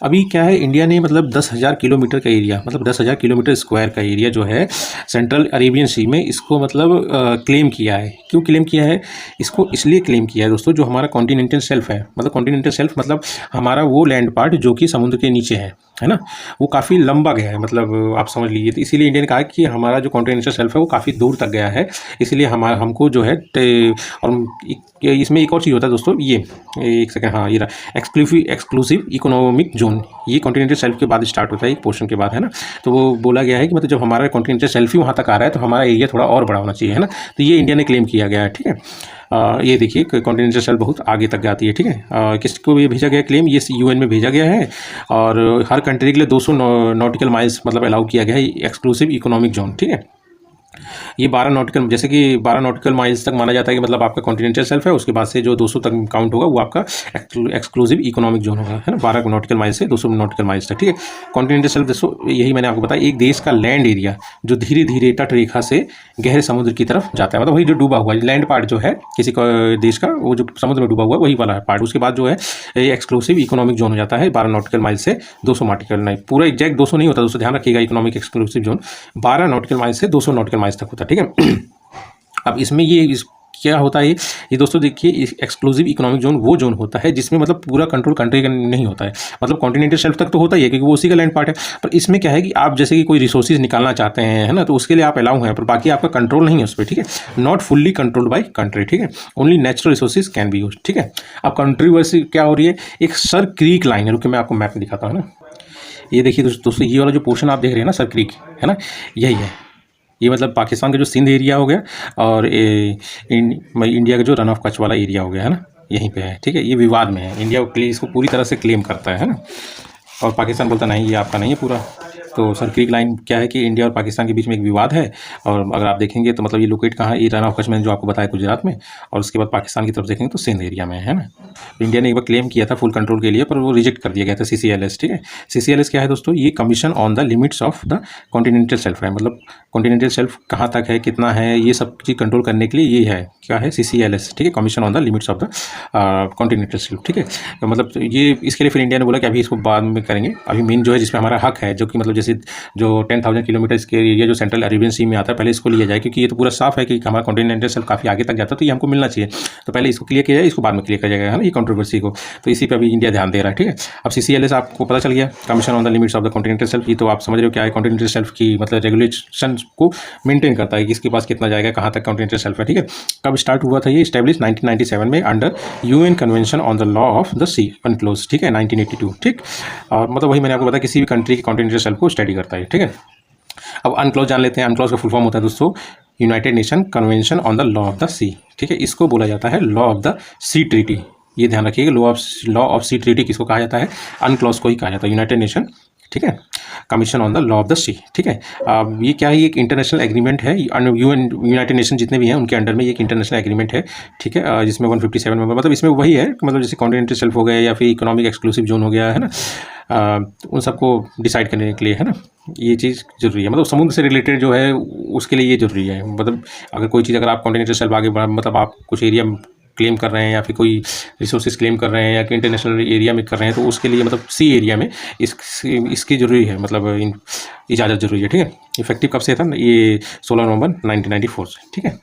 अभी क्या है, इंडिया ने मतलब 10,000 किलोमीटर का एरिया, मतलब 10,000 किलोमीटर स्क्वायर का एरिया जो है सेंट्रल अरेबियन सी में, इसको मतलब क्लेम किया है। क्यों क्लेम किया है? इसको इसलिए क्लेम किया है दोस्तों, जो हमारा कॉन्टिनेंटल शेल्फ है, मतलब कॉन्टिनेंटल शेल्फ मतलब हमारा वो लैंड पार्ट जो कि समुद्र के नीचे है ना, वो काफ़ी लंबा गया है, मतलब आप समझ लीजिए। तो इसीलिए इंडिया ने कहा कि हमारा जो कॉन्टिनेंटल शेल्फ है वो काफ़ी दूर तक गया है, इसलिए हमको जो है और इसमें एक और चीज़ होता है दोस्तों, ये एक सेकंड, हाँ ये रहा, एक्सक्लूसिव इकोनॉमिक जोन, ये कॉन्टिनेंटल शेल्फ के बाद स्टार्ट होता है, एक पोर्शन के बाद, है ना। तो वो बोला गया है कि मतलब जब हमारा कॉन्टिनेंटल शेल्फ ही वहाँ तक आ रहा है तो हमारा एरिया थोड़ा और बड़ा होना चाहिए, है ना। तो ये इंडिया ने क्लेम किया गया है, ठीक है। ये देखिए कॉन्टिनेंटल शेल्फ बहुत आगे तक जाती है, ठीक है। किसको ये भेजा गया क्लेम? ये यूएन में भेजा गया है, और हर कंट्री के लिए 200 नॉटिकल माइल्स मतलब अलाउ किया गया है एक्सक्लूसिव इकोनॉमिक जोन, ठीक है। ये 12 नॉटिकल, जैसे कि 12 नॉटिकल माइल्स तक माना जाता है कि मतलब आपका कॉन्टिनेंटल शेल्फ है, उसके बाद से जो 200 तक काउंट होगा वो आपका एक्सक्लूसिव इकोनॉमिक जोन होगा, है ना। 12 नॉटिकल माइल्स से 200 नॉटिकल माइल्स तक, ठीक है। कॉन्टिनेंटल शेल्फ दोस्तों यही मैंने आपको बताया, एक देश का लैंड एरिया जो धीरे धीरे तट रेखा से गहरे समुद्र की तरफ जाता है, मतलब वही जो डूबा हुआ लैंड पार्ट जो है किसी देश का, वो जो समुद्र में डूबा हुआ वही वाला पार्ट, उसके बाद जो है एक्सक्लूसिव इकोनॉमिक जोन हो जाता है 12 नॉटिकल माइल से 200 नॉटिकल, नहीं पूरा एग्जैक्ट 200 नहीं होता दोस्तों, ध्यान रखिएगा। Economic exclusive zone 12 nautical mile से 200 नॉटिकल माइल्स तक होता है, ठीक है। अब इसमें क्या होता है, ये दोस्तों देखिए, एक्सक्लूसिव इकोनॉमिक जोन वो जोन होता है जिसमें मतलब पूरा कंट्रोल कंट्री का नहीं होता है, मतलब कॉन्टिनेंटल शेल्फ तक तो होता ही है क्योंकि वो उसी का लैंड पार्ट है, पर इसमें क्या है कि आप जैसे कि कोई रिसोर्सेज निकालना चाहते हैं, है ना, तो उसके लिए आप अलाउ हैं, पर बाकी आपका कंट्रोल नहीं है उस पर, ठीक है। Not fully controlled by country, ठीक है। Only natural resources can be use, ठीक है। अब कंट्रोवर्सी क्या हो रही है, एक सर क्रीक लाइन है, रुकिए मैं आपको मैप में दिखाता हूँ ना। ये देखिए दोस्तों, ये वाला जो पोर्शन आप देख रहे हैं ना, सर क्रीक, है ना, यही है। ये मतलब पाकिस्तान का जो सिंध एरिया हो गया, और इंडिया का जो रन ऑफ कच्छ वाला एरिया हो गया, है ना, यहीं पे है, ठीक है। ये विवाद में है, इंडिया इसको पूरी तरह से क्लेम करता है ना, और पाकिस्तान बोलता नहीं ये आपका नहीं है पूरा। तो सर क्रीक लाइन क्या है कि इंडिया और पाकिस्तान के बीच में एक विवाद है, और अगर आप देखेंगे तो मतलब ये लोकेट कहाँ है, ये रन ऑफ कच्छ में जो आपको बताया गुजरात में, और उसके बाद पाकिस्तान की तरफ देखेंगे तो सिंध एरिया में, है ना। इंडिया ने एक बार क्लेम किया था फुल कंट्रोल के लिए, पर वो रिजेक्ट कर दिया गया था, CCLS, ठीक है। CCLS क्या है दोस्तों, ये commission on the limits of the continental shelf है, मतलब कॉन्टिनेंटल शेल्फ कहाँ तक है, कितना है, ये सब चीज़ कंट्रोल करने के लिए ये है, क्या है, CCLS, ठीक है, Commission on the limits of the continental shelf, ठीक है। तो मतलब ये इसके लिए फिर इंडिया ने बोला कि अभी इसको बाद में करेंगे, अभी मेन जो है जिसमें हमारा हक है, जो कि मतलब जैसे जो 10,000 किलोमीटर इसके एरिया जो सेंट्रल अरेबियन सी में आता है, पहले इसको लिया जाए, क्योंकि ये तो पूरा साफ है कि हमारा कॉन्टिनेंटल शेल्फ काफ़ी आगे तक जाता है, तो ये हमको मिलना चाहिए, तो पहले इसको क्लियर किया जाए, इसको बाद में क्लियर किया जाएगा, है ना, ये कंट्रोवर्सी को। तो इसी पे अभी इंडिया ध्यान दे रहा है, ठीक है। अब CCLS आपको पता चल गया, commission on the limits of the continental shelf, ये तो आप समझ रहे हो क्या है, कॉन्टिनेंटल शेल्फ की मतलब रेगुलेशन को मेंटेन करता है कि इसके पास कितना जाएगा, कहाँ तक कॉन्टिनेंटल शेल्फ है, ठीक है। कब स्टार्ट हुआ था ये, स्टैब्लिश 1997 में under UN convention on the law of the sea UNCLOS, ठीक है, 1982, ठीक। और मतलब वही मैंने आपको बताया, किसी भी कंट्री के कॉन्टिनेंटल शेल्फ को स्टडी करता है, ठीक है। अब अनक्लोज जान लेते हैं। अनक्लोज का फुल फॉर्म होता है दोस्तों United Nation Convention on the law of the Sea, ठीक है। इसको बोला जाता है Law of the Sea treaty, ये ध्यान रखिएगा। लॉ ऑफ सी ट्रीटी किसको कहा जाता है, अनक्लोज को ही कहा जाता है, यूनाइटेड नेशन, ठीक है, Commission on the law of the Sea, ठीक है। ये क्या है, एक इंटरनेशनल एग्रीमेंट है, यूनाइटेड नेशन जितने भी हैं उनके अंडर में ये एक इंटरनेशनल एग्रीमेंट है, ठीक है, जिसमें 157 मेंबर, मतलब इसमें वही है, मतलब जैसे कॉन्टिनेंटल शेल्फ हो गया या फिर इकोनॉमिक एक्सक्लूसिव जोन हो गया, है ना, उन सबको डिसाइड करने के लिए, है ना, ये चीज़ जरूरी है, मतलब समुद्र से रिलेटेड जो है उसके लिए ये जरूरी है। मतलब अगर कोई चीज़, अगर आप कॉन्टिनेंटल शेल्फ आगे मतलब आप कुछ एरिया क्लेम कर रहे हैं या फिर कोई रिसोर्सेज क्लेम कर रहे हैं या कि इंटरनेशनल एरिया में कर रहे हैं, तो उसके लिए मतलब सी एरिया में इसकी जरूरी है, मतलब इजाज़त जरूरी है, ठीक है। इफेक्टिव कब से था, ये 16 नवंबर 1994 से, ठीक है।